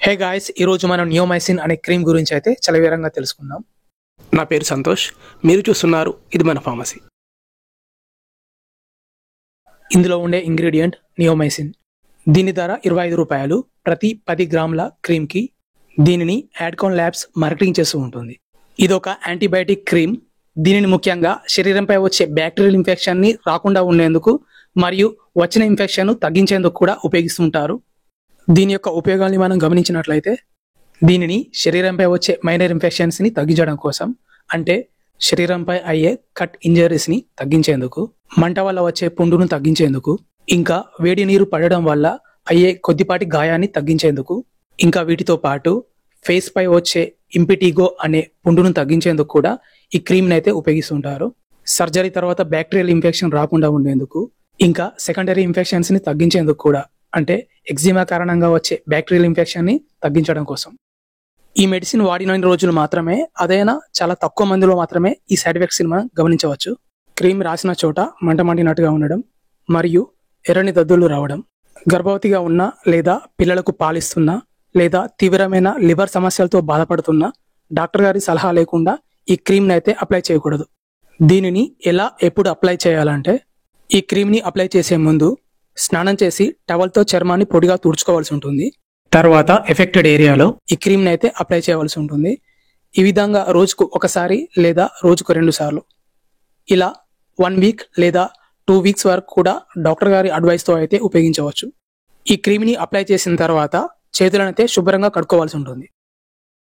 Hey guys, ఈరోజు మనం neomycin అనే క్రీమ్ గురించి అయితే చాలా వివరంగా తెలుసుకుందాం. నా పేరు సంతోష్. మీరు చూస్తున్నారు ఇది మన ఫార్మసీ. ఇందులో ఉండే ఇంగ్రీడియంట్ నియోమైసిన్. దీని ధర 25 రూపాయలు ప్రతి 10 గ్రాముల క్రీమ్కి. దీనిని యాడ్కాన్ ల్యాబ్స్ మార్కెటింగ్ చేస్తూ ఉంటుంది. ఇది ఒక యాంటీబయాటిక్ క్రీమ్. దీనిని ముఖ్యంగా శరీరంపై వచ్చే బ్యాక్టీరియల్ ఇన్ఫెక్షన్ని రాకుండా ఉండేందుకు మరియు వచ్చిన ఇన్ఫెక్షన్ తగ్గించేందుకు కూడా ఉపయోగిస్తుంటారు. దీని యొక్క ఉపయోగాన్ని మనం గమనించినట్లయితే దీనిని శరీరంపై వచ్చే మైనర్ ఇన్ఫెక్షన్స్ని తగ్గించడం కోసం, అంటే శరీరంపై అయ్యే కట్ ఇంజరీస్ని తగ్గించేందుకు, మంట వల్ల వచ్చే పుండును తగ్గించేందుకు, ఇంకా వేడి నీరు పడడం వల్ల అయ్యే కొద్దిపాటి గాయాన్ని తగ్గించేందుకు, ఇంకా వీటితో పాటు ఫేస్ పై వచ్చే ఇంపిటిగో అనే పుండును తగ్గించేందుకు కూడా ఈ క్రీమ్ని అయితే ఉపయోగిస్తుంటారు. సర్జరీ తర్వాత బ్యాక్టీరియల్ ఇన్ఫెక్షన్ రాకుండా ఉండేందుకు, ఇంకా సెకండరీ ఇన్ఫెక్షన్స్ని తగ్గించేందుకు కూడా, అంటే ఎగ్జిమా కారణంగా వచ్చే బ్యాక్టీరియల్ ఇన్ఫెక్షన్ని తగ్గించడం కోసం. ఈ మెడిసిన్ వాడిన రోజులు మాత్రమే, అదైనా చాలా తక్కువ మందిలో మాత్రమే ఈ సైడ్ ఎఫెక్ట్స్ని మనం గమనించవచ్చు. క్రీమ్ రాసిన చోట మంట మండినట్టుగా ఉండడం మరియు ఎర్రని దద్దులు రావడం, గర్భవతిగా ఉన్న లేదా పిల్లలకు పాలిస్తున్న లేదా తీవ్రమైన లివర్ సమస్యలతో బాధపడుతున్న డాక్టర్ గారి సలహా లేకుండా ఈ క్రీమ్ని అయితే అప్లై చేయకూడదు. దీనిని ఎలా ఎప్పుడు అప్లై చేయాలంటే, ఈ క్రీమ్ని అప్లై చేసే ముందు స్నానం చేసి టవల్తో చర్మాన్ని పొడిగా తుడుచుకోవాల్సి ఉంటుంది. తర్వాత ఎఫెక్టెడ్ ఏరియాలో ఈ క్రీమ్ని అయితే అప్లై చేయవలసి ఉంటుంది. ఈ విధంగా రోజుకు ఒకసారి లేదా రోజుకు 2 సార్లు, ఇలా 1 వీక్ లేదా 2 వీక్స్ వరకు కూడా డాక్టర్ గారి అడ్వైస్తో అయితే ఉపయోగించవచ్చు. ఈ క్రీమ్ని అప్లై చేసిన తర్వాత చేతులనైతే శుభ్రంగా కడుక్కోవాల్సి ఉంటుంది.